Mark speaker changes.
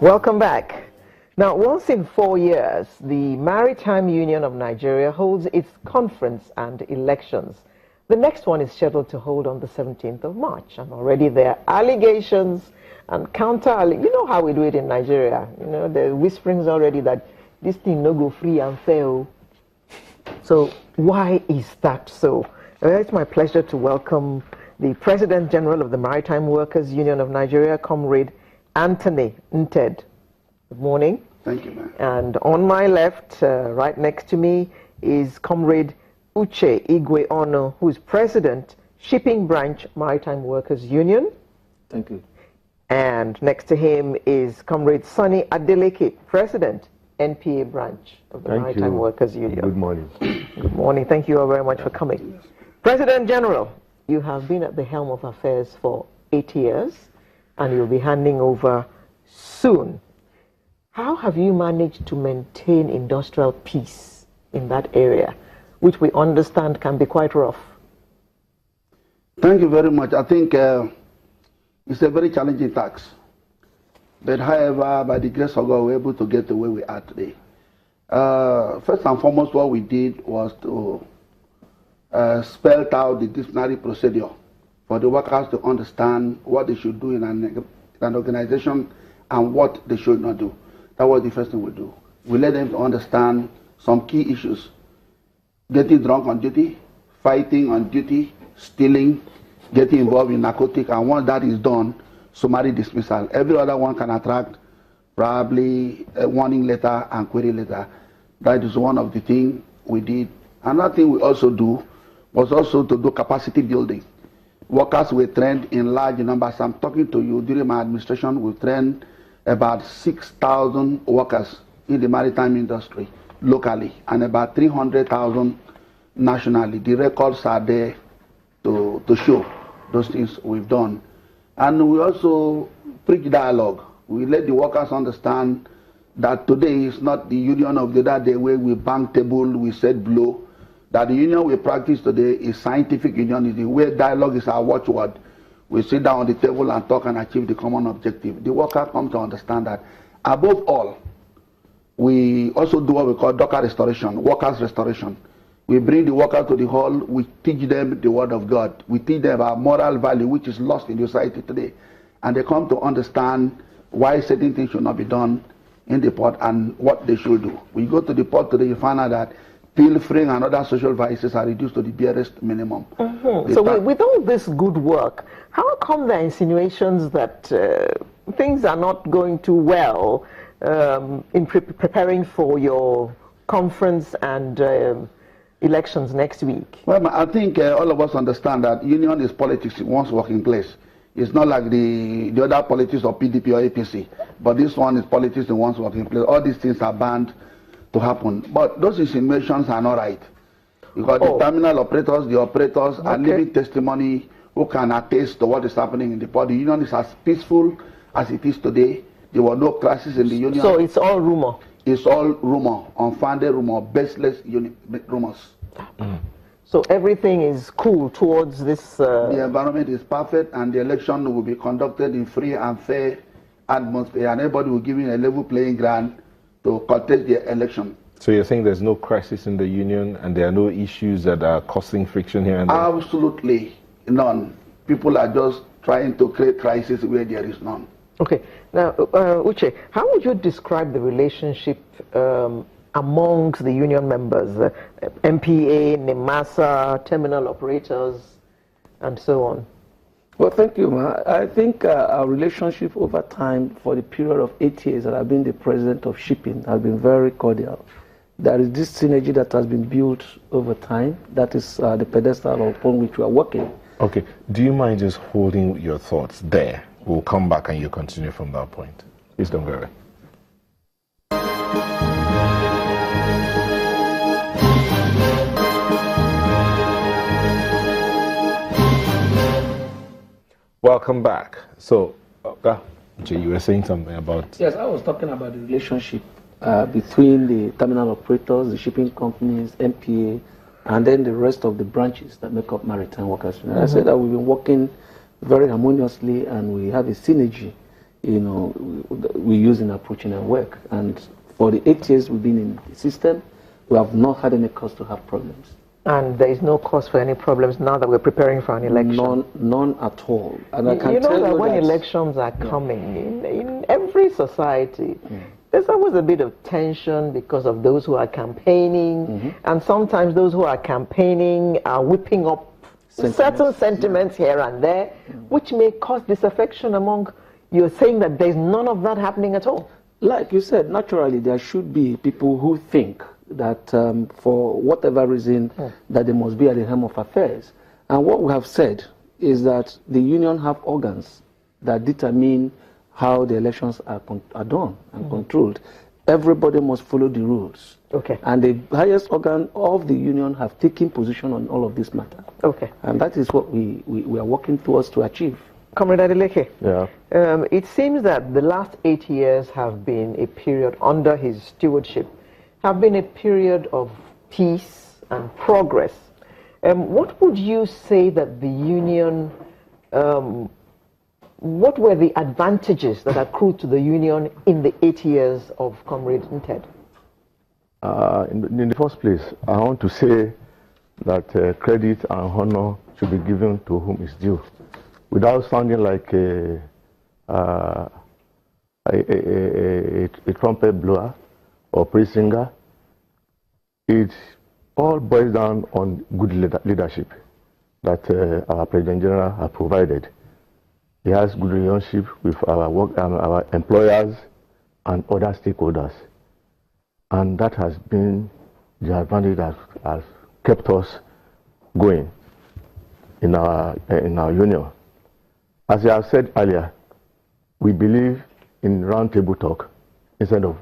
Speaker 1: Welcome back. Now, once in 4 years, the Maritime Union of Nigeria holds its conference and elections. The next one is scheduled to hold on the 17th of March, and already there are allegations and you know how we do it in Nigeria. You know, the whisperings already that this thing no go free and fair. So why is that so? It's my pleasure to welcome the President General of the Maritime Workers Union of Nigeria, Comrade Anthony Nat'l. Good morning.
Speaker 2: Thank you, ma'am.
Speaker 1: And on my left, right next to me, is Comrade Uche Igwe-Ono, who is President, Shipping Branch Maritime Workers Union.
Speaker 2: Thank you.
Speaker 1: And next to him is Comrade Sunny Adeleke, President, NPA Branch of the Maritime Workers Union.
Speaker 3: Good morning.
Speaker 1: Good morning. Thank you all very much for coming. President General, you have been at the helm of affairs for 8 years, and you'll be handing over soon. How have you managed to maintain industrial peace in that area, which we understand can be quite rough?
Speaker 2: Thank you very much. I think it's a very challenging task. But however, by the grace of God, we're able to get to where we are today. First and foremost, what we did was to spell out the disciplinary procedure for the workers to understand what they should do in an organization and what they should not do. That was the first thing we do. We let them to understand some key issues. Getting drunk on duty, fighting on duty, stealing, getting involved in narcotics, and once that is done, summary dismissal. Every other one can attract probably a warning letter and query letter. That is one of the things we did. Another thing we also do was also to do capacity building. Workers were trained in large numbers. I'm talking to you, during my administration, we trained about 6,000 workers in the maritime industry locally and about 300,000 nationally. The records are there to show those things we've done. And we also preach dialogue. We let the workers understand that today is not the union of the other day where we bang table, we set blow. That the union we practice today is scientific unionism, where dialogue is our watchword. We sit down on the table and talk and achieve the common objective. The worker come to understand that. Above all, we also do what we call docker restoration, workers restoration. We bring the worker to the hall, we teach them the word of God. We teach them our moral value, which is lost in society today. And they come to understand why certain things should not be done in the port and what they should do. We go to the port today, you find out that pilfering and other social vices are reduced to the barest minimum.
Speaker 1: So with all this good work, how come there are insinuations that things are not going too well in preparing for your conference and elections next week?
Speaker 2: Well, I think all of us understand that union is politics in one's working place. It's not like the other politics of PDP or APC, but this one is politics in one's working place. All these things are banned to happen. But those insinuations are not right. Because the terminal operators, the operators are living testimony who can attest to what is happening in the port. The union is as peaceful as it is today. There were no clashes in the union.
Speaker 1: So it's all rumor?
Speaker 2: It's all rumor, unfounded rumor, baseless rumors.
Speaker 1: So everything is cool towards this...
Speaker 2: The environment is perfect and the election will be conducted in free and fair atmosphere and everybody will give you a level playing ground to contest the election.
Speaker 3: So you're saying there's no crisis in the union and there are no issues that are causing friction here and there?
Speaker 2: Absolutely none. People are just trying to create crisis where there is none.
Speaker 1: Okay. Now, Uche, how would you describe the relationship amongst the union members, MPA, NEMASA, terminal operators, and so on?
Speaker 4: Well, thank you, Ma. I think our relationship over time for the period of 8 years that I've been the president of shipping has been very cordial. There is this synergy that has been built over time. That is the pedestal upon which we are working.
Speaker 3: Okay. Do you mind just holding your thoughts there? We'll come back and you continue from that point. Please don't go away. Welcome back. So, Jay, you were saying something about...
Speaker 4: Yes, I was talking about the relationship between the terminal operators, the shipping companies, MPA, and then the rest of the branches that make up Maritime Workers Union. I said that we've been working very harmoniously and we have a synergy we use in approaching our work. And for the 8 years we've been in the system, we have not had any cause to have problems.
Speaker 1: And there is no cause for any problems now that we're preparing for an election?
Speaker 4: None at all. And I can
Speaker 1: you know
Speaker 4: tell
Speaker 1: that
Speaker 4: you
Speaker 1: when
Speaker 4: that
Speaker 1: elections are coming, in every society, there's always a bit of tension because of those who are campaigning, and sometimes those who are campaigning are whipping up certain sentiments here and there, which may cause disaffection among. You're saying that there's none of that happening at all?
Speaker 4: Like you said, naturally there should be people who think that for whatever reason that they must be at the helm of affairs. And what we have said is that the union have organs that determine how the elections are done and controlled. Everybody must follow the rules.
Speaker 1: Okay.
Speaker 4: And the highest organ of the union have taken position on all of this matter.
Speaker 1: Okay.
Speaker 4: And that is what we are working towards to achieve.
Speaker 1: Comrade Adeleke,
Speaker 3: Yeah.
Speaker 1: it seems that the last 8 years have been a period under his stewardship, have been a period of peace and progress. What would you say that the union, what were the advantages that accrued to the union in the 8 years of Comrade Nat'l?
Speaker 5: In the first place, I want to say that credit and honor should be given to whom is due. Without sounding like a trumpet blower or praise singer, it all boils down on good leadership that our President General has provided. He has good relationship with our employers and other stakeholders. And that has been the advantage that has kept us going in our union. As I have said earlier, we believe in round table talk instead of